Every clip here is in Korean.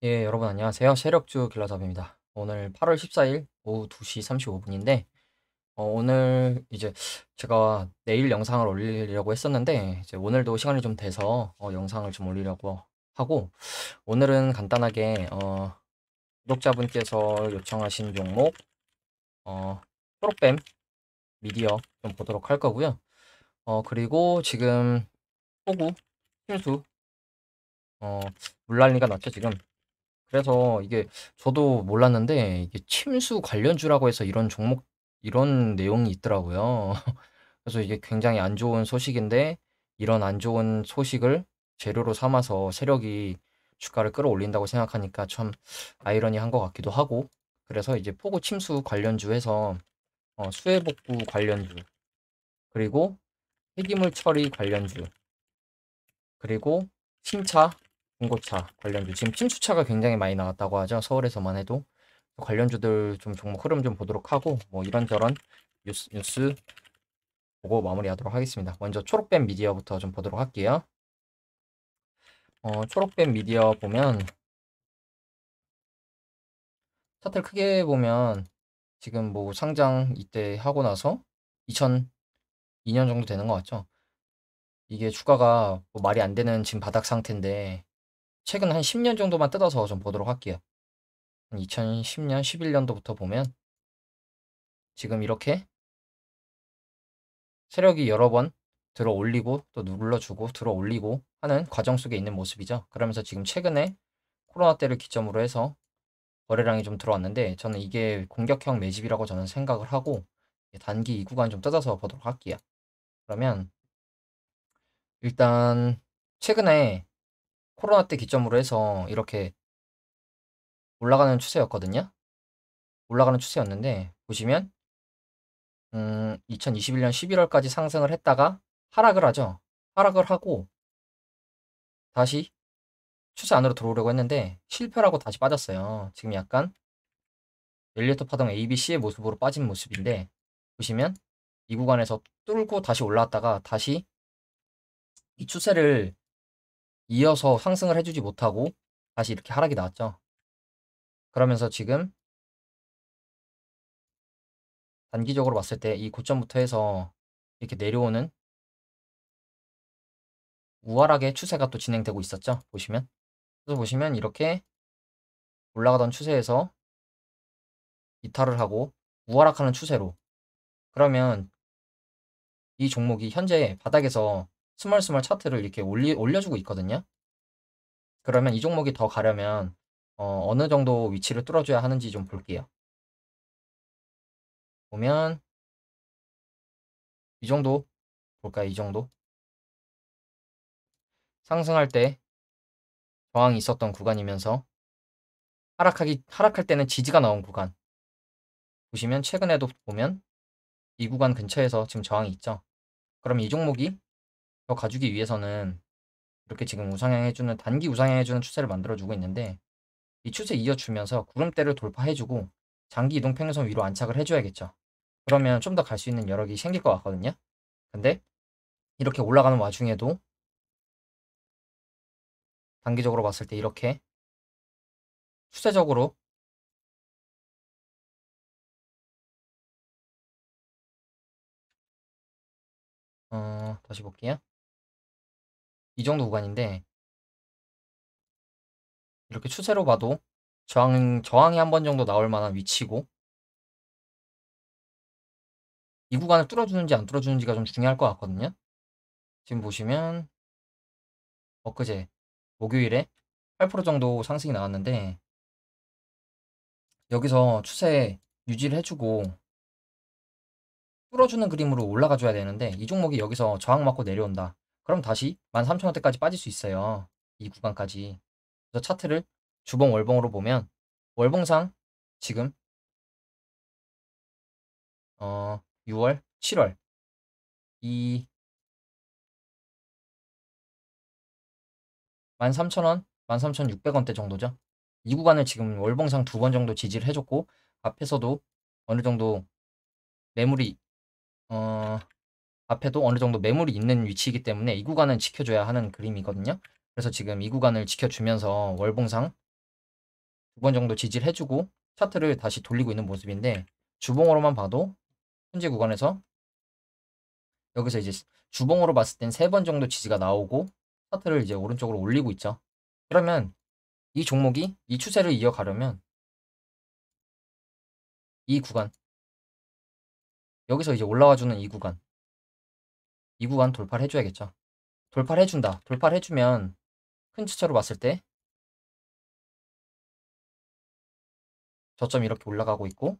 예, 여러분 안녕하세요. 세력주 길라잡입니다. 오늘 8월 14일 오후 2시 35분인데, 오늘 이제 제가 내일 영상을 올리려고 했었는데, 이제 오늘도 시간이 좀 돼서 영상을 좀 올리려고 하고, 오늘은 간단하게 구독자분께서 요청하신 종목, 초록뱀 미디어 좀 보도록 할 거고요. 그리고 지금 호구, 힘수, 어, 물난리가 났죠, 지금. 그래서 이게 저도 몰랐는데 이게 침수 관련주라고 해서 이런 종목 이런 내용이 있더라고요. 그래서 이게 굉장히 안 좋은 소식인데 이런 안 좋은 소식을 재료로 삼아서 세력이 주가를 끌어올린다고 생각하니까 참 아이러니한 것 같기도 하고 그래서 이제 포구 침수 관련주 해서 수해복구 관련주 그리고 폐기물 처리 관련주 그리고 신차, 중고차 관련주. 지금 침수차가 굉장히 많이 나왔다고 하죠. 서울에서만 해도. 관련주들 좀 종목 흐름 좀 보도록 하고, 뭐 이런저런 뉴스 보고 마무리하도록 하겠습니다. 먼저 초록뱀 미디어부터 좀 보도록 할게요. 초록뱀 미디어 보면, 차트를 크게 보면, 지금 뭐 상장 이때 하고 나서 2002년 정도 되는 것 같죠. 이게 주가가 뭐 말이 안 되는 지금 바닥 상태인데, 최근 한 10년 정도만 뜯어서 좀 보도록 할게요. 2010년, 11년도부터 보면 지금 이렇게 세력이 여러 번 들어 올리고 또 눌러주고 들어 올리고 하는 과정 속에 있는 모습이죠. 그러면서 지금 최근에 코로나 때를 기점으로 해서 거래량이 좀 들어왔는데 저는 이게 공격형 매집이라고 저는 생각을 하고 단기 이 구간 좀 뜯어서 보도록 할게요. 그러면 일단 최근에 코로나 때 기점으로 해서 이렇게 올라가는 추세였거든요. 올라가는 추세였는데 보시면 2021년 11월까지 상승을 했다가 하락을 하죠. 하락을 하고 다시 추세 안으로 들어오려고 했는데 실패를 하고 다시 빠졌어요. 지금 약간 엘리어트 파동 ABC의 모습으로 빠진 모습인데 보시면 이 구간에서 뚫고 다시 올라왔다가 다시 이 추세를 이어서 상승을 해주지 못하고 다시 이렇게 하락이 나왔죠. 그러면서 지금 단기적으로 봤을 때 이 고점부터 해서 이렇게 내려오는 우월하게 추세가 또 진행되고 있었죠. 보시면. 그래서 보시면 이렇게 올라가던 추세에서 이탈을 하고 우하락하는 추세로 그러면 이 종목이 현재 바닥에서 스멀스멀 차트를 이렇게 올려주고 있거든요. 그러면 이 종목이 더 가려면 어느 정도 위치를 뚫어줘야 하는지 좀 볼게요. 보면 이 정도 볼까요? 이 정도 상승할 때 저항이 있었던 구간이면서 하락할 때는 지지가 나온 구간 보시면 최근에도 보면 이 구간 근처에서 지금 저항이 있죠. 그럼 이 종목이 더 가주기 위해서는 이렇게 지금 우상향해주는 단기 우상향해주는 추세를 만들어주고 있는데 이 추세 이어주면서 구름대를 돌파해주고 장기 이동 평균선 위로 안착을 해줘야겠죠. 그러면 좀 더 갈 수 있는 여력이 생길 것 같거든요. 근데 이렇게 올라가는 와중에도 단기적으로 봤을 때 이렇게 추세적으로 다시 볼게요. 이 정도 구간인데 이렇게 추세로 봐도 저항이 한 번 정도 나올 만한 위치고 이 구간을 뚫어주는지 안 뚫어주는지가 좀 중요할 것 같거든요. 지금 보시면 엊그제 목요일에 8% 정도 상승이 나왔는데 여기서 추세 유지를 해주고 뚫어주는 그림으로 올라가 줘야 되는데 이 종목이 여기서 저항 맞고 내려온다. 그럼 다시 13,000원대까지 빠질 수 있어요. 이 구간까지. 그래서 차트를 주봉 월봉으로 보면 월봉상 지금 6월, 7월 이 13,000원, 13,600원대 정도죠. 이 구간을 지금 월봉상 두 번 정도 지지를 해줬고 앞에서도 어느 정도 매물이 어, 앞에도 어느 정도 매물이 있는 위치이기 때문에 이 구간은 지켜줘야 하는 그림이거든요. 그래서 지금 이 구간을 지켜주면서 월봉상 두 번 정도 지지를 해주고 차트를 다시 돌리고 있는 모습인데, 주봉으로만 봐도 현재 구간에서 여기서 이제 주봉으로 봤을 땐 세 번 정도 지지가 나오고 차트를 이제 오른쪽으로 올리고 있죠. 그러면 이 종목이 이 추세를 이어가려면 이 구간, 여기서 이제 올라와주는 이 구간 돌파를 해줘야겠죠. 돌파를 해준다. 돌파를 해주면 큰 추세로 봤을 때 저점이 이렇게 올라가고 있고,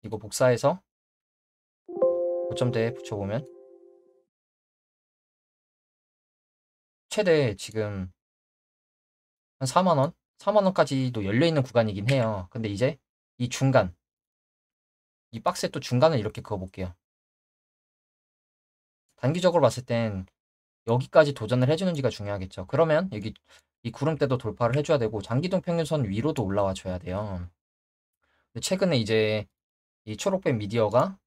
이거 복사해서 고점대에 붙여보면 최대 지금 한 4만원? 4만원까지도 열려있는 구간이긴 해요. 근데 이제 이 중간, 이 박스의 또 중간을 이렇게 그어볼게요. 단기적으로 봤을 땐 여기까지 도전을 해주는지가 중요하겠죠. 그러면 여기 이 구름대도 돌파를 해줘야 되고, 장기동 평균선 위로도 올라와 줘야 돼요. 근데 최근에 이제 이 초록빛 미디어가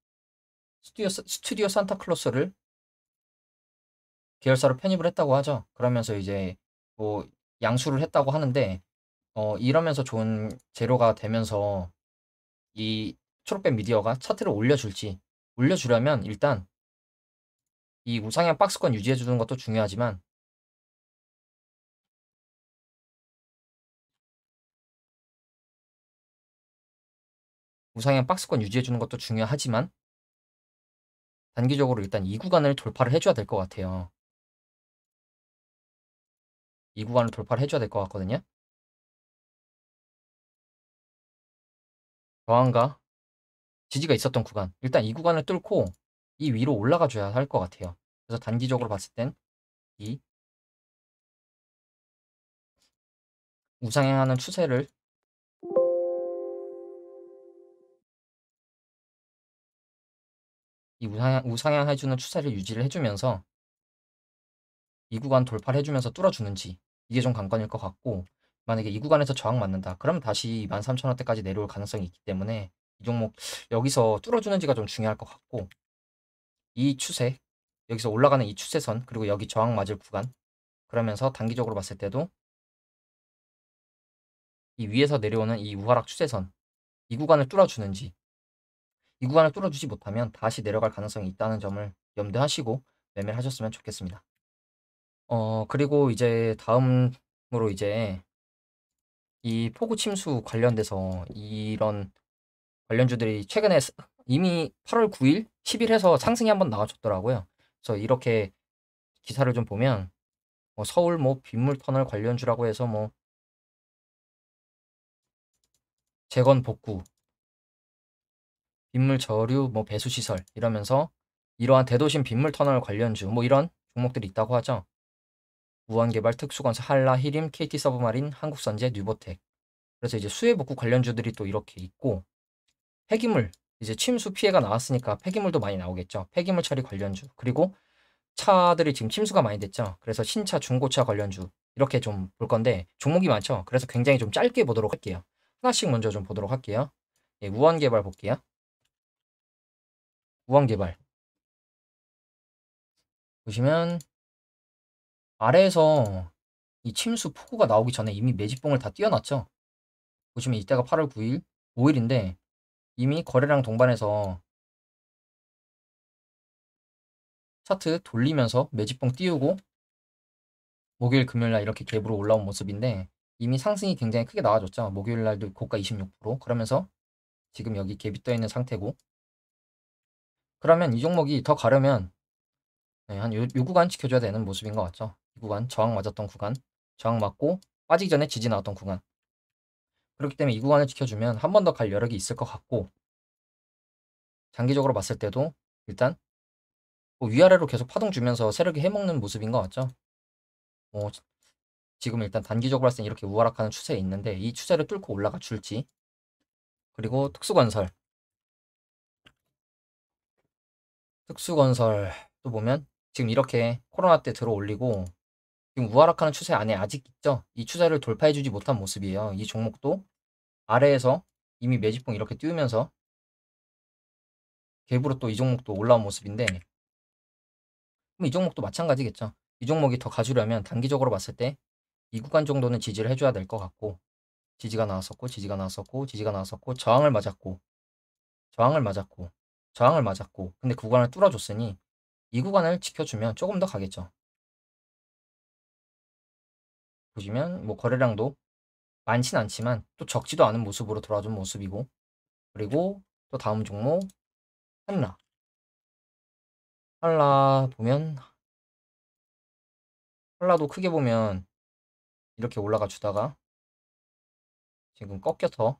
스튜디오 산타클로스를 계열사로 편입을 했다고 하죠. 그러면서 이제 뭐 양수를 했다고 하는데, 이러면서 좋은 재료가 되면서 이 초록빛 미디어가 차트를 올려주려면 일단 이 우상향 박스권 유지해 주는 것도 중요하지만, 우상향 박스권 유지해 주는 것도 중요하지만 단기적으로 일단 이 구간을 돌파를 해줘야 될 것 같아요. 이 구간을 돌파를 해줘야 될 것 같거든요. 저항과 지지가 있었던 구간, 일단 이 구간을 뚫고 이 위로 올라가 줘야 할 것 같아요. 그래서 단기적으로 봤을 땐 이 우상향하는 추세를, 이 우상향 해주는 추세를 유지를 해주면서 이 구간 돌파를 해주면서 뚫어주는지, 이게 좀 관건일 것 같고, 만약에 이 구간에서 저항 맞는다 그러면 다시 13,000원대까지 내려올 가능성이 있기 때문에 이 종목 여기서 뚫어주는지가 좀 중요할 것 같고, 이 추세, 여기서 올라가는 이 추세선, 그리고 여기 저항 맞을 구간, 그러면서 단기적으로 봤을 때도 이 위에서 내려오는 이 우하락 추세선, 이 구간을 뚫어주는지, 이 구간을 뚫어주지 못하면 다시 내려갈 가능성이 있다는 점을 염두하시고 매매를 하셨으면 좋겠습니다. 그리고 이제 다음으로 이제 이 폭우 침수 관련돼서 이런 관련주들이 최근에 이미 8월 9일, 10일 해서 상승이 한번 나와줬더라고요. 그래서 이렇게 기사를 좀 보면 서울 뭐 빗물 터널 관련주라고 해서 뭐 재건 복구, 빗물 저류 뭐 배수 시설 이러면서 이러한 대도심 빗물 터널 관련주 뭐 이런 종목들이 있다고 하죠. 우한개발, 특수건설, 한라, 히림, KT 서브마린, 한국선제, 뉴보텍. 그래서 이제 수해 복구 관련주들이 또 이렇게 있고, 폐기물, 이제 침수 피해가 나왔으니까 폐기물도 많이 나오겠죠. 폐기물 처리 관련주. 그리고 차들이 지금 침수가 많이 됐죠. 그래서 신차, 중고차 관련주. 이렇게 좀 볼 건데, 종목이 많죠. 그래서 굉장히 좀 짧게 보도록 할게요. 하나씩 먼저 좀 보도록 할게요. 예, 우한개발 볼게요. 우한개발. 보시면, 아래에서 이 침수 폭우가 나오기 전에 이미 매집봉을 다 띄워놨죠. 보시면 이때가 8월 9일, 5일인데, 이미 거래량 동반해서 차트 돌리면서 매집봉 띄우고 목요일 금요일 날 이렇게 갭으로 올라온 모습인데, 이미 상승이 굉장히 크게 나와줬죠. 목요일 날도 고가 26%, 그러면서 지금 여기 갭이 떠 있는 상태고, 그러면 이 종목이 더 가려면 네, 요 구간 지켜줘야 되는 모습인 것 같죠. 이 구간, 저항 맞았던 구간, 저항 맞고 빠지기 전에 지지 나왔던 구간. 그렇기 때문에 이 구간을 지켜주면 한 번 더 갈 여력이 있을 것 같고, 장기적으로 봤을 때도 일단 뭐 위아래로 계속 파동 주면서 세력이 해먹는 모습인 것 같죠. 뭐 지금 일단 단기적으로 봤을 때 이렇게 우하락하는 추세에 있는데, 이 추세를 뚫고 올라가 줄지. 그리고 특수건설 또 보면 지금 이렇게 코로나 때 들어 올리고 지금 우하락하는 추세 안에 아직 있죠. 이 추세를 돌파해주지 못한 모습이에요. 이 종목도 아래에서 이미 매집봉 이렇게 띄우면서 갭으로 또 이 종목도 올라온 모습인데, 그럼 이 종목도 마찬가지겠죠. 이 종목이 더 가주려면 단기적으로 봤을 때 이 구간 정도는 지지를 해줘야 될 것 같고, 지지가 나왔었고, 지지가 나왔었고, 지지가 나왔었고, 저항을 맞았고, 저항을 맞았고, 저항을 맞았고, 근데 그 구간을 뚫어줬으니 이 구간을 지켜주면 조금 더 가겠죠. 보시면 뭐 거래량도 많진 않지만 또 적지도 않은 모습으로 돌아준 모습이고, 그리고 또 다음 종목 한라. 한라 보면 한라도 크게 보면 이렇게 올라가 주다가 지금 꺾여서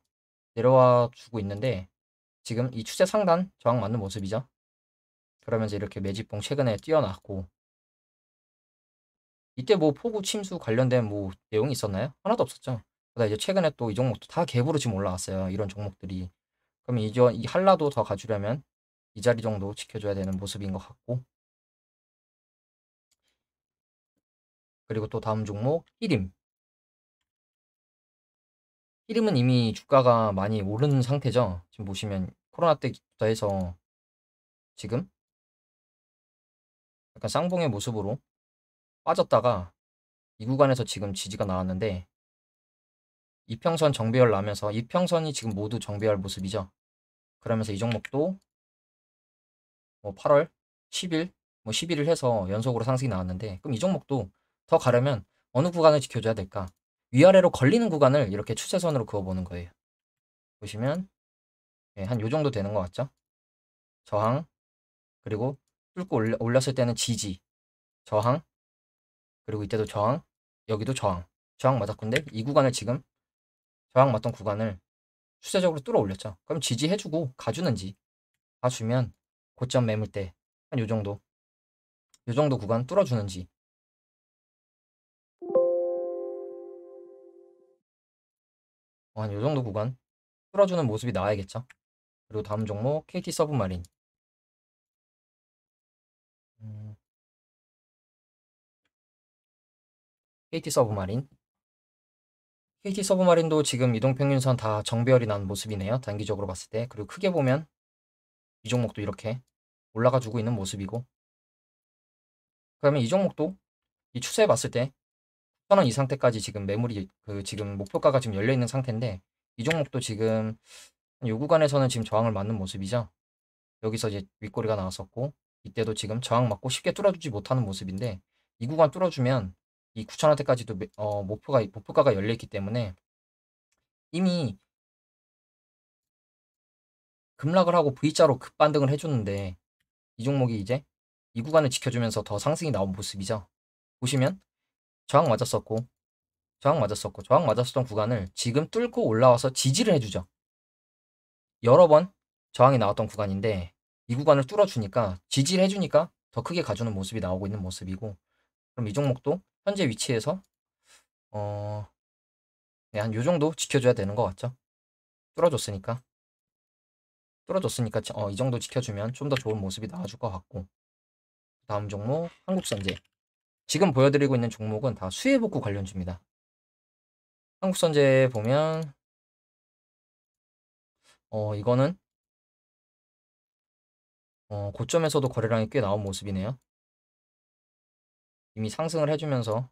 내려와 주고 있는데 지금 이 추세 상단 저항 맞는 모습이죠. 그러면서 이렇게 매집봉 최근에 뛰어났고 이때 뭐 폭우 침수 관련된 뭐 내용이 있었나요? 하나도 없었죠. 그러다 이제 최근에 또 이 종목도 다 갭으로 지금 올라왔어요. 이런 종목들이. 그럼 이 한라도 더 가주려면 이 자리 정도 지켜줘야 되는 모습인 것 같고 그리고 또 다음 종목 히림. 히림은 이미 주가가 많이 오른 상태죠. 지금 보시면 코로나 때부터 해서 지금 약간 쌍봉의 모습으로 빠졌다가 이 구간에서 지금 지지가 나왔는데 이평선 정배열 나면서 이평선이 지금 모두 정배열 모습이죠. 그러면서 이 종목도 뭐 8월 10일 뭐 11일 해서 연속으로 상승이 나왔는데 그럼 이 종목도 더 가려면 어느 구간을 지켜줘야 될까? 위아래로 걸리는 구간을 이렇게 추세선으로 그어보는 거예요. 보시면 한 요 정도 되는 것 같죠? 저항 그리고 뚫고 올렸을 때는 지지 저항 그리고 이때도 저항 여기도 저항 저항 맞았건데 이 구간을 지금 저항 맞던 구간을 추세적으로 뚫어 올렸죠. 그럼 지지해주고 가주는지 가주면 고점 매물대 한 요 정도 구간 뚫어주는지 한 요 정도 구간 뚫어주는 모습이 나와야겠죠. 그리고 다음 종목 KT 서브마린. 음, KT 서브마린. KT 서브마린도 지금 이동평균선 다 정배열이 난 모습이네요. 단기적으로 봤을 때. 그리고 크게 보면 이 종목도 이렇게 올라가 주고 있는 모습이고. 그러면 이 종목도 이 추세 봤을 때 9,000원 이 상태까지 지금 매물이 그 지금 목표가가 지금 열려 있는 상태인데 이 종목도 지금 요 구간에서는 지금 저항을 맞는 모습이죠. 여기서 이제 윗꼬리가 나왔었고 이때도 지금 저항 맞고 쉽게 뚫어주지 못하는 모습인데 이 구간 뚫어주면 이 9,000원대까지도 목표가가 열려 있기 때문에 이미 급락을 하고 V자로 급반등을 해줬는데 이 종목이 이제 이 구간을 지켜주면서 더 상승이 나온 모습이죠. 보시면 저항 맞았었고 저항 맞았었고 저항 맞았었던 구간을 지금 뚫고 올라와서 지지를 해주죠. 여러 번 저항이 나왔던 구간인데 이 구간을 뚫어주니까 지지를 해주니까 더 크게 가주는 모습이 나오고 있는 모습이고 그럼 이 종목도 현재 위치에서 어, 네, 한 요 정도 지켜줘야 되는 것 같죠? 뚫어줬으니까 이 정도 지켜주면 좀 더 좋은 모습이 나와줄 것 같고 다음 종목 한국선제. 지금 보여드리고 있는 종목은 다 수혜복구 관련주입니다. 한국선제 보면 이거는 고점에서도 거래량이 꽤 나온 모습이네요. 이미 상승을 해주면서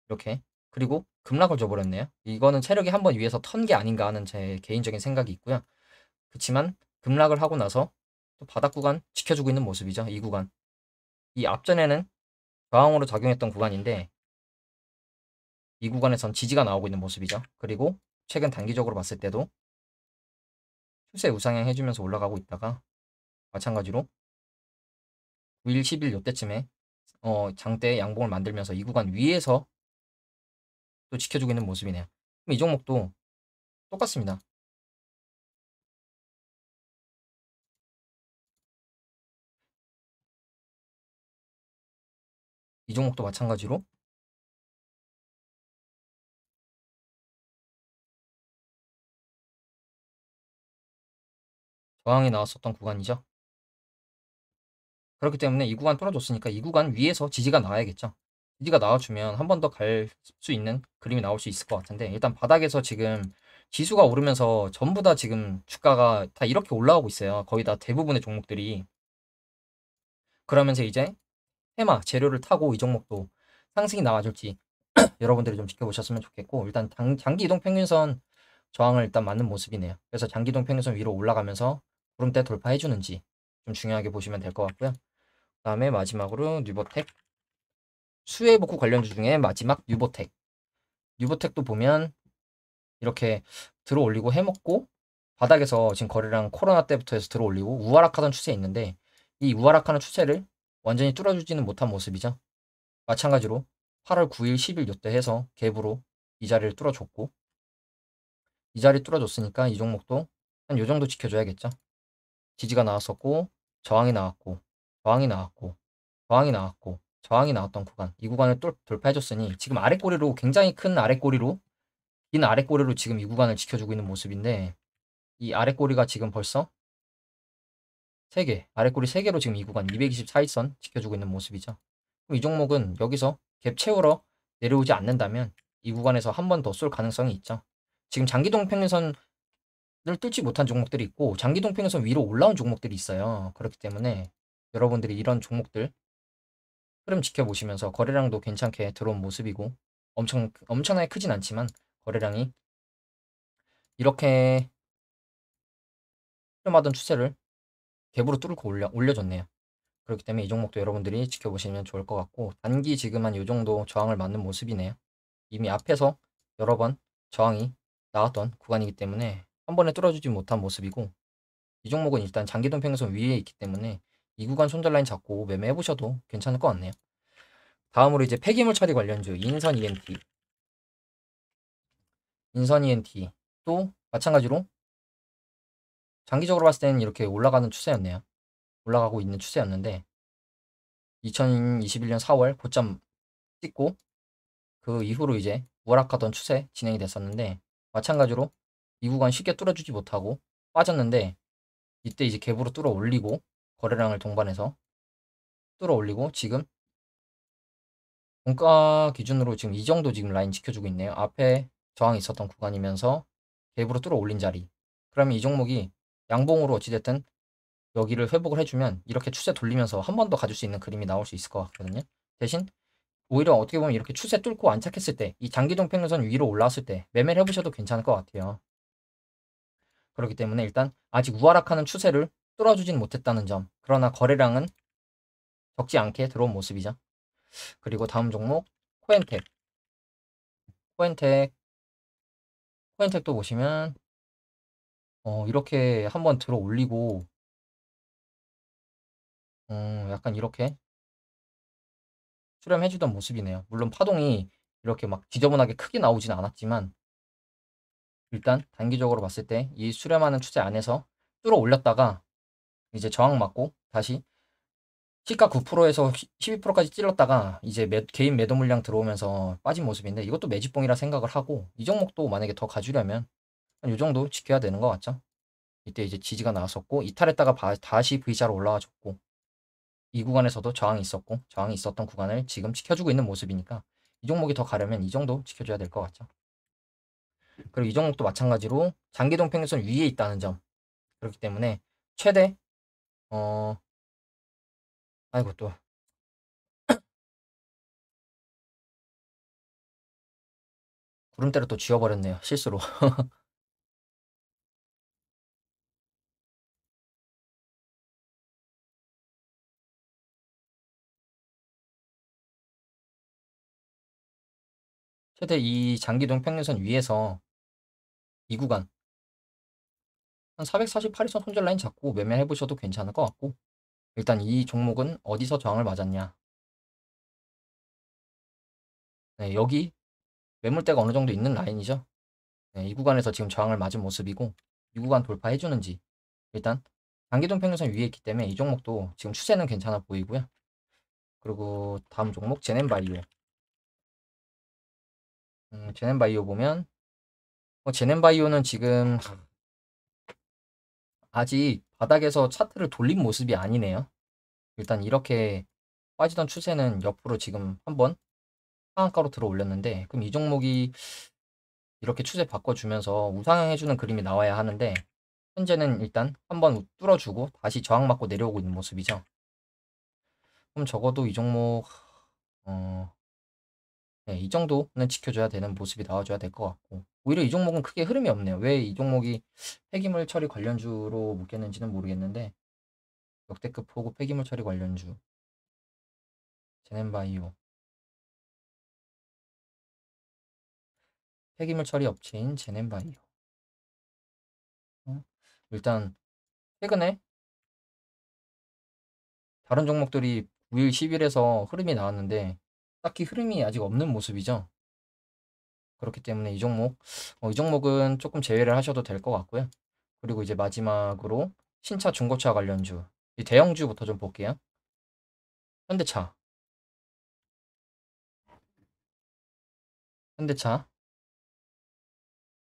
이렇게 그리고 급락을 줘버렸네요. 이거는 체력이 한번 위에서 턴 게 아닌가 하는 제 개인적인 생각이 있고요. 그렇지만 급락을 하고 나서 또 바닥 구간 지켜주고 있는 모습이죠. 이 구간. 이 앞전에는 저항으로 작용했던 구간인데 이 구간에선 지지가 나오고 있는 모습이죠. 그리고 최근 단기적으로 봤을 때도 추세 우상향 해주면서 올라가고 있다가 마찬가지로 9일, 10일 요때쯤에 장대 양봉을 만들면서 이 구간 위에서 또 지켜주고 있는 모습이네요. 그럼 이 종목도 똑같습니다. 이 종목도 마찬가지로 저항이 나왔었던 구간이죠. 그렇기 때문에 이 구간 뚫어줬으니까 이 구간 위에서 지지가 나와야겠죠. 지지가 나와주면 한 번 더 갈 수 있는 그림이 나올 수 있을 것 같은데 일단 바닥에서 지금 지수가 오르면서 전부 다 지금 주가가 다 이렇게 올라오고 있어요. 거의 다 대부분의 종목들이. 그러면서 이제 테마 재료를 타고 이 종목도 상승이 나와줄지 여러분들이 좀 지켜보셨으면 좋겠고, 일단 장기 이동 평균선 저항을 일단 맞는 모습이네요. 그래서 장기 이동 평균선 위로 올라가면서 구름대 돌파해주는지 좀 중요하게 보시면 될 것 같고요. 그다음에 마지막으로 뉴버텍 수혜 복구 관련주 중에 마지막 뉴버텍도 보면 이렇게 들어올리고 해먹고 바닥에서 지금 거래량 코로나 때부터 해서 들어올리고 우하락하던 추세에 있는데 이 우하락하는 추세를 완전히 뚫어주지는 못한 모습이죠. 마찬가지로 8월 9일, 10일 요때 해서 갭으로 이 자리를 뚫어줬고 이 자리 뚫어줬으니까 이 종목도 한 요 정도 지켜줘야겠죠. 지지가 나왔었고 저항이 나왔고 저항이 나왔고 저항이 나왔고 저항이 나왔던 구간 이 구간을 돌파해줬으니 지금 아랫꼬리로 굉장히 큰 아랫꼬리로 긴 아랫꼬리로 지금 이 구간을 지켜주고 있는 모습인데 이 아랫꼬리가 지금 벌써 3개 아랫꼬리 3개로 지금 이 구간 224일선 지켜주고 있는 모습이죠. 그럼 이 종목은 여기서 갭 채우러 내려오지 않는다면 이 구간에서 한 번 더 쏠 가능성이 있죠. 지금 장기동 평균선을 뚫지 못한 종목들이 있고 장기동 평균선 위로 올라온 종목들이 있어요. 그렇기 때문에 여러분들이 이런 종목들 흐름 지켜보시면서 거래량도 괜찮게 들어온 모습이고 엄청나게 크진 않지만 거래량이 이렇게 흐름하던 추세를 갭으로 뚫고 올려줬네요. 그렇기 때문에 이 종목도 여러분들이 지켜보시면 좋을 것 같고 단기 지금 한 요 정도 저항을 맞는 모습이네요. 이미 앞에서 여러 번 저항이 나왔던 구간이기 때문에 한 번에 뚫어주지 못한 모습이고 이 종목은 일단 장기동 평균선 위에 있기 때문에 이 구간 손절 라인 잡고 매매해 보셔도 괜찮을 것 같네요. 다음으로 이제 폐기물 처리 관련주 인선 ENT 또 마찬가지로 장기적으로 봤을 때는 이렇게 올라가는 추세였네요. 올라가고 있는 추세였는데 2021년 4월 고점 찍고 그 이후로 이제 우락하던 추세 진행이 됐었는데 마찬가지로 이 구간 쉽게 뚫어주지 못하고 빠졌는데 이때 이제 갭으로 뚫어 올리고 거래량을 동반해서 뚫어 올리고 지금 종가 기준으로 지금 이 정도 지금 라인 지켜주고 있네요. 앞에 저항이 있었던 구간이면서 갭으로 뚫어 올린 자리. 그러면 이 종목이 양봉으로 어찌됐든 여기를 회복을 해주면 이렇게 추세 돌리면서 한 번 더 가질 수 있는 그림이 나올 수 있을 것 같거든요. 대신 오히려 어떻게 보면 이렇게 추세 뚫고 안착했을 때 이 장기동 평균선 위로 올라왔을 때 매매를 해보셔도 괜찮을 것 같아요. 그렇기 때문에 일단 아직 우하락하는 추세를 뚫어주진 못했다는 점. 그러나 거래량은 적지 않게 들어온 모습이죠. 그리고 다음 종목 코엔텍. 코엔텍 코엔텍도 보시면 이렇게 한번 들어 올리고 약간 이렇게 수렴해주던 모습이네요. 물론 파동이 이렇게 막 지저분하게 크게 나오진 않았지만 일단 단기적으로 봤을 때 이 수렴하는 추세 안에서 뚫어 올렸다가 이제 저항 맞고 다시 시가 9%에서 12%까지 찔렀다가 이제 개인 매도 물량 들어오면서 빠진 모습인데 이것도 매집봉이라 생각을 하고 이 종목도 만약에 더 가주려면 한 요 정도 지켜야 되는 것 같죠. 이때 이제 지지가 나왔었고 이탈했다가 다시 V자로 올라와 줬고 이 구간에서도 저항이 있었고 저항이 있었던 구간을 지금 지켜주고 있는 모습이니까 이 종목이 더 가려면 이 정도 지켜줘야 될 것 같죠. 그리고 이 종목도 마찬가지로 장기동 평균선 위에 있다는 점. 그렇기 때문에 최대 어 아이고 또 구름대를 또 쥐어버렸네요. 실수로. 최대 이 장기동 평균선 위에서 이 구간 한 448일선 손절 라인 잡고 매매해 보셔도 괜찮을 것 같고 일단 이 종목은 어디서 저항을 맞았냐. 네, 여기 매물대가 어느 정도 있는 라인이죠. 네, 이 구간에서 지금 저항을 맞은 모습이고 이 구간 돌파해 주는지 일단 장기동 평균선 위에 있기 때문에 이 종목도 지금 추세는 괜찮아 보이고요. 그리고 다음 종목 제넨바이오. 제넨바이오 보면 제넨바이오는 지금 아직 바닥에서 차트를 돌린 모습이 아니네요. 일단 이렇게 빠지던 추세는 옆으로 지금 한번 상한가로 들어 올렸는데 그럼 이 종목이 이렇게 추세 바꿔주면서 우상향해주는 그림이 나와야 하는데 현재는 일단 한번 뚫어주고 다시 저항 맞고 내려오고 있는 모습이죠. 그럼 적어도 이 종목 어, 네, 이 정도는 지켜줘야 되는 모습이 나와줘야 될 것 같고, 오히려 이 종목은 크게 흐름이 없네요. 왜 이 종목이 폐기물 처리 관련주로 묶였는지는 모르겠는데, 역대급 포구 폐기물 처리 관련주, 제넨바이오, 폐기물 처리 업체인 제넨바이오. 일단 최근에 다른 종목들이 9일, 10일에서 흐름이 나왔는데 딱히 흐름이 아직 없는 모습이죠. 그렇기 때문에 이 종목은 조금 제외를 하셔도 될 것 같고요. 그리고 이제 마지막으로 신차, 중고차 관련주, 이 대형주부터 좀 볼게요. 현대차, 현대차,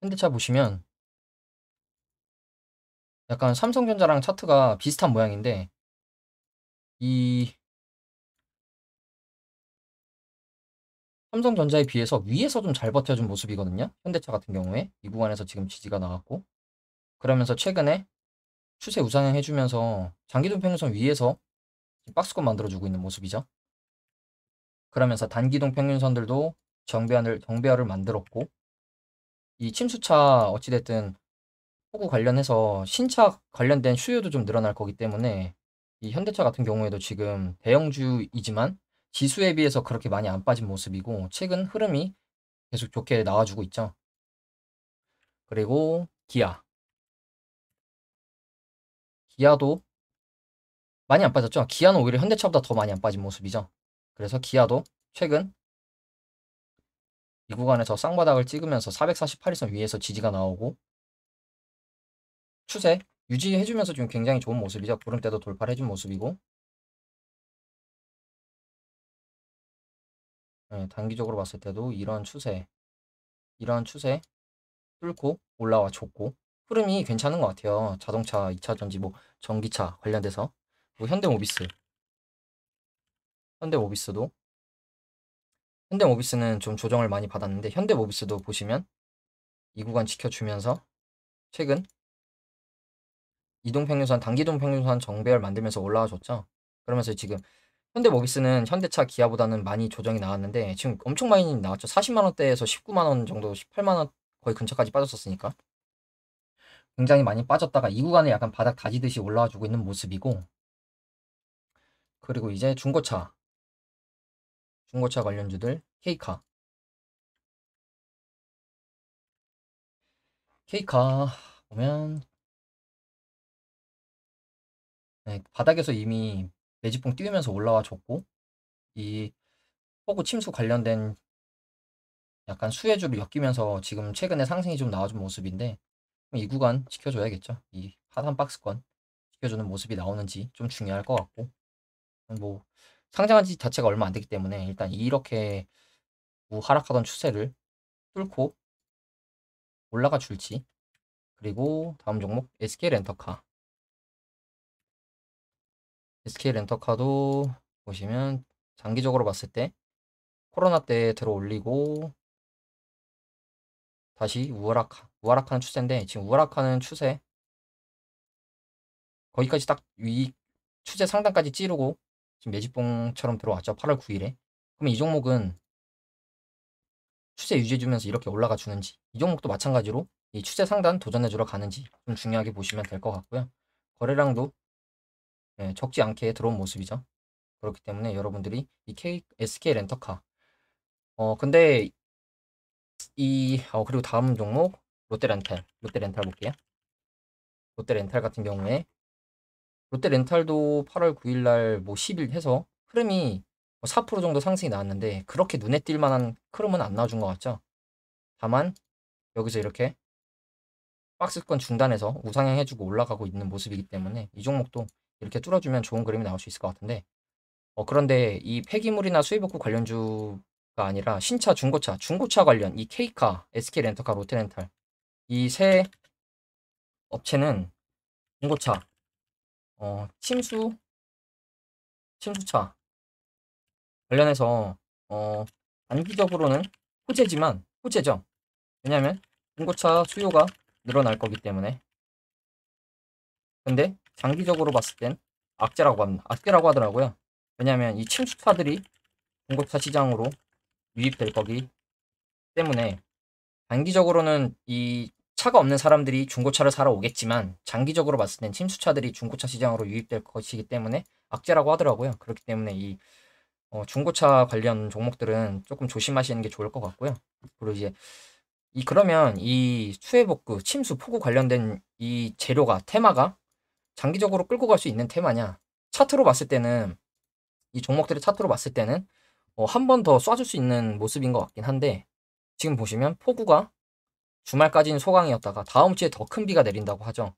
현대차 보시면 약간 삼성전자랑 차트가 비슷한 모양인데 이 삼성전자에 비해서 위에서 좀 잘 버텨준 모습이거든요. 현대차 같은 경우에 이 구간에서 지금 지지가 나왔고, 그러면서 최근에 추세 우상향 해주면서 장기동 평균선 위에서 박스권 만들어주고 있는 모습이죠. 그러면서 단기동 평균선들도 정배열을 만들었고, 이 침수차 어찌됐든 호구 관련해서 신차 관련된 수요도 좀 늘어날 거기 때문에 이 현대차 같은 경우에도 지금 대형주이지만 지수에 비해서 그렇게 많이 안 빠진 모습이고, 최근 흐름이 계속 좋게 나와주고 있죠. 그리고 기아도 많이 안 빠졌죠. 기아는 오히려 현대차보다 더 많이 안 빠진 모습이죠. 그래서 기아도 최근 이 구간에서 쌍바닥을 찍으면서 448일선 위에서 지지가 나오고 추세 유지해주면서 지금 굉장히 좋은 모습이죠. 구름대도 돌파를 해준 모습이고, 단기적으로 봤을 때도 이런 추세 뚫고 올라와 줬고, 흐름이 괜찮은 것 같아요. 자동차 2차전지 뭐 전기차 관련돼서. 뭐 현대모비스도 현대모비스는 좀 조정을 많이 받았는데, 현대모비스도 보시면 이 구간 지켜주면서 최근 이동평균선, 단기동평균선 정배열 만들면서 올라와 줬죠. 그러면서 지금 현대모비스는 현대차, 기아보다는 많이 조정이 나왔는데 지금 엄청 많이 나왔죠. 40만 원대에서 19만 원 정도, 18만 원 거의 근처까지 빠졌었으니까 굉장히 많이 빠졌다가 이 구간에 약간 바닥 다지듯이 올라와 주고 있는 모습이고, 그리고 이제 중고차 관련주들 케이카 보면 바닥에서 이미 매집봉 띄우면서 올라와 줬고, 이 호구 침수 관련된 약간 수혜주를 엮이면서 지금 최근에 상승이 좀 나와준 모습인데, 이 구간 지켜줘야겠죠. 이 하단 박스권 지켜주는 모습이 나오는지 좀 중요할 것 같고, 뭐 상장한 지 자체가 얼마 안 되기 때문에 일단 이렇게 하락하던 추세를 뚫고 올라가 줄지. 그리고 다음 종목 SK렌터카도 보시면 장기적으로 봤을 때 코로나 때 들어 올리고 다시 우하락하는 추세인데, 지금 우하락하는 추세 거기까지 딱 추세 상단까지 찌르고 지금 매집봉처럼 들어왔죠. 8월 9일에. 그러면 이 종목은 추세 유지해주면서 이렇게 올라가 주는지, 이 종목도 마찬가지로 이 추세 상단 도전해주러 가는지 좀 중요하게 보시면 될 것 같고요. 거래량도 적지 않게 들어온 모습이죠. 그렇기 때문에 여러분들이 이 SK 렌터카 근데 그리고 다음 종목 롯데렌탈 볼게요. 롯데렌탈 같은 경우에 롯데렌탈도 8월 9일 날뭐 10일 해서 흐름이 4% 정도 상승이 나왔는데 그렇게 눈에 띌 만한 흐름은 안 나와준 것 같죠. 다만 여기서 이렇게 박스권 중단해서 우상향 해주고 올라가고 있는 모습이기 때문에 이 종목도 이렇게 뚫어주면 좋은 그림이 나올 수 있을 것 같은데, 그런데 이 폐기물이나 수입복구 관련주가 아니라 신차, 중고차 관련 이 K카, SK렌터카, 롯데렌탈 이 세 업체는 중고차, 침수차 관련해서 단기적으로는 호재죠. 왜냐하면 중고차 수요가 늘어날 거기 때문에. 근데 장기적으로 봤을 땐 악재라고 하더라고요. 왜냐하면 이 침수차들이 중고차 시장으로 유입될 거기 때문에 단기적으로는 이 차가 없는 사람들이 중고차를 사러 오겠지만 장기적으로 봤을 땐 침수차들이 중고차 시장으로 유입될 것이기 때문에 악재라고 하더라고요. 그렇기 때문에 이 중고차 관련 종목들은 조금 조심하시는 게 좋을 것 같고요. 그리고 이제 그러면 이 수해복구, 침수, 폭우 관련된 이 재료가 테마가 장기적으로 끌고 갈 수 있는 테마냐? 차트로 봤을 때는 이 종목들의 차트로 봤을 때는 한 번 더 쏴줄 수 있는 모습인 것 같긴 한데 지금 보시면 폭우가 주말까지는 소강이었다가 다음 주에 더 큰 비가 내린다고 하죠.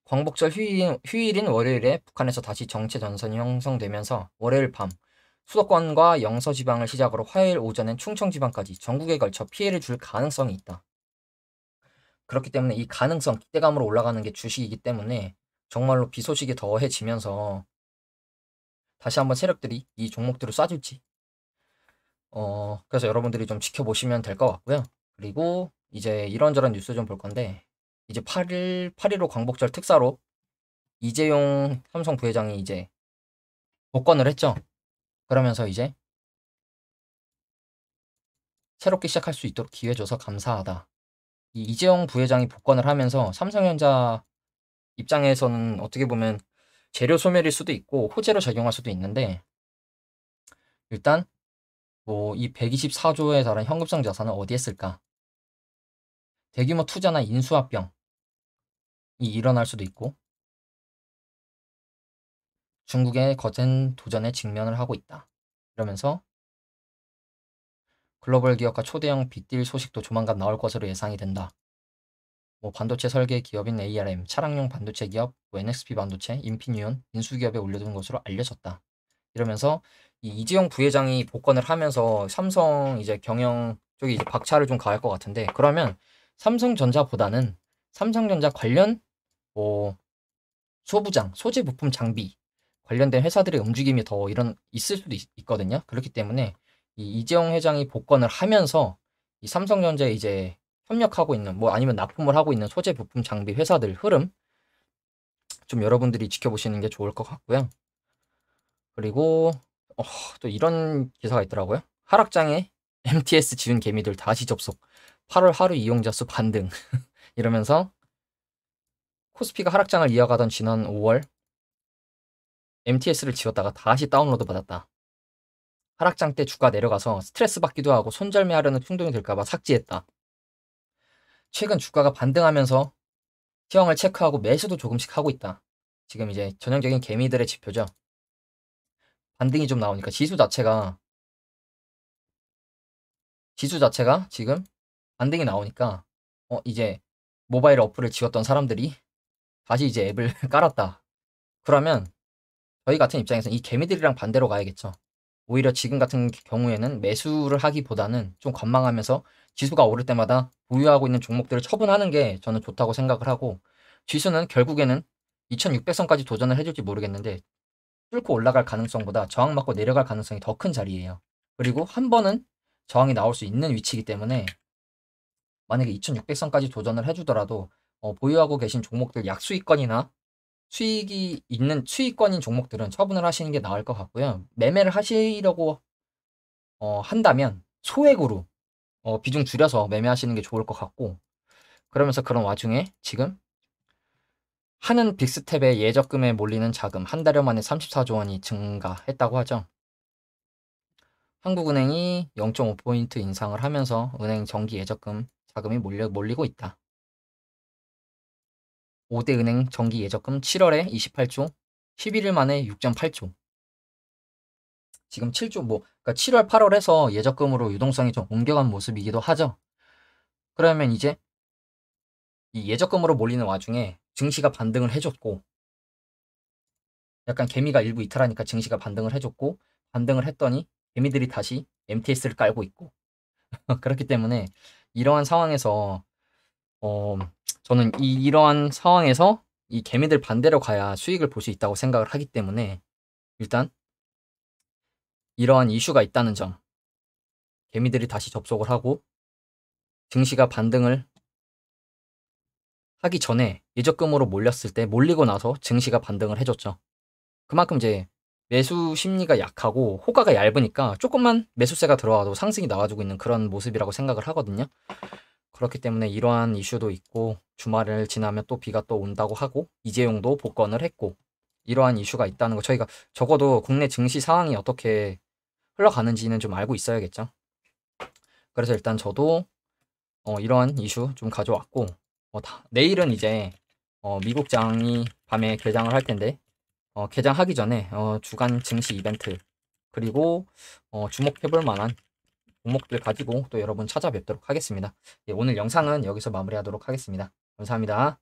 광복절 휴일인 월요일에 북한에서 다시 정체 전선이 형성되면서 월요일 밤 수도권과 영서지방을 시작으로 화요일 오전엔 충청지방까지 전국에 걸쳐 피해를 줄 가능성이 있다. 그렇기 때문에 이 가능성, 기대감으로 올라가는 게 주식이기 때문에 정말로 비 소식이 더해지면서 다시 한번 세력들이 이 종목들을 쏴줄지 그래서 여러분들이 좀 지켜보시면 될 것 같고요. 그리고 이제 이런저런 뉴스 좀 볼 건데 이제 8.15 광복절 특사로 이재용 삼성 부회장이 이제 복권을 했죠. 그러면서 이제 새롭게 시작할 수 있도록 기회 줘서 감사하다. 이 이재용 부회장이 복권을 하면서 삼성전자 입장에서는 어떻게 보면 재료 소멸일 수도 있고 호재로 작용할 수도 있는데 일단 뭐 이 124조에 달한 현금성 자산은 어디에 쓸까? 대규모 투자나 인수합병이 일어날 수도 있고 중국의 거센 도전에 직면을 하고 있다. 이러면서 글로벌 기업과 초대형 빅딜 소식도 조만간 나올 것으로 예상이 된다. 뭐 반도체 설계 기업인 ARM, 차량용 반도체 기업, 뭐 NXP 반도체, 인피니온, 인수기업에 올려둔 것으로 알려졌다. 이러면서 이 이재용 부회장이 복권을 하면서 삼성 이제 경영 쪽에 이제 박차를 좀 가할 것 같은데 그러면 삼성전자보다는 삼성전자 관련 뭐 소부장, 소재 부품 장비 관련된 회사들의 움직임이 더 있을 수도 있거든요. 그렇기 때문에 이 이재용 회장이 복권을 하면서 이 삼성전자에 이제 협력하고 있는 뭐 아니면 납품을 하고 있는 소재 부품 장비 회사들 흐름 좀 여러분들이 지켜보시는 게 좋을 것 같고요. 그리고 또 이런 기사가 있더라고요. 하락장에 MTS 지운 개미들 다시 접속. 8월 하루 이용자 수 반등. 이러면서 코스피가 하락장을 이어가던 지난 5월 MTS를 지웠다가 다시 다운로드 받았다. 하락장 때 주가 내려가서 스트레스 받기도 하고 손절매하려는 충동이 들까봐 삭제했다. 최근 주가가 반등하면서 시황을 체크하고 매수도 조금씩 하고 있다. 지금 이제 전형적인 개미들의 지표죠. 반등이 좀 나오니까 지수 자체가 지금 반등이 나오니까 이제 모바일 어플을 지웠던 사람들이 다시 이제 앱을 깔았다. 그러면 저희 같은 입장에서는 이 개미들이랑 반대로 가야겠죠. 오히려 지금 같은 경우에는 매수를 하기보다는 좀 관망하면서 지수가 오를 때마다 보유하고 있는 종목들을 처분하는 게 저는 좋다고 생각을 하고 지수는 결국에는 2600선까지 도전을 해줄지 모르겠는데 뚫고 올라갈 가능성보다 저항 맞고 내려갈 가능성이 더 큰 자리예요. 그리고 한 번은 저항이 나올 수 있는 위치이기 때문에 만약에 2600선까지 도전을 해주더라도 보유하고 계신 종목들 약수익권이나 수익이 있는 수익권인 종목들은 처분을 하시는 게 나을 것 같고요. 매매를 하시려고 한다면 소액으로 비중 줄여서 매매하시는 게 좋을 것 같고 그러면서 그런 와중에 지금 하는 빅스텝의 예적금에 몰리는 자금 한 달여 만에 34조 원이 증가했다고 하죠. 한국은행이 0.5포인트 인상을 하면서 은행 정기 예적금 자금이 몰리고 있다. 5대 은행 정기 예적금 7월에 28조, 11일 만에 6.8조. 지금 7조 그러니까 7월, 8월 해서 예적금으로 유동성이 좀 옮겨간 모습이기도 하죠. 그러면 이제 이 예적금으로 몰리는 와중에 증시가 반등을 해줬고 약간 개미가 일부 이탈하니까 증시가 반등을 해줬고 반등을 했더니 개미들이 다시 MTS를 깔고 있고 그렇기 때문에 이러한 상황에서 저는 이러한 상황에서 이 개미들 반대로 가야 수익을 볼 수 있다고 생각을 하기 때문에 일단 이러한 이슈가 있다는 점 개미들이 다시 접속을 하고 증시가 반등을 하기 전에 예적금으로 몰렸을 때 몰리고 나서 증시가 반등을 해줬죠. 그만큼 이제 매수 심리가 약하고 호가가 얇으니까 조금만 매수세가 들어와도 상승이 나와주고 있는 그런 모습이라고 생각을 하거든요. 그렇기 때문에 이러한 이슈도 있고 주말을 지나면 또 비가 또 온다고 하고 이재용도 복권을 했고 이러한 이슈가 있다는 거 저희가 적어도 국내 증시 상황이 어떻게 흘러가는지는 좀 알고 있어야겠죠. 그래서 일단 저도 이러한 이슈 좀 가져왔고 내일은 이제 미국장이 밤에 개장을 할 텐데 개장하기 전에 주간 증시 이벤트 그리고 주목해볼 만한 종목들 가지고 또 여러분 찾아뵙도록 하겠습니다. 예, 오늘 영상은 여기서 마무리하도록 하겠습니다. 감사합니다.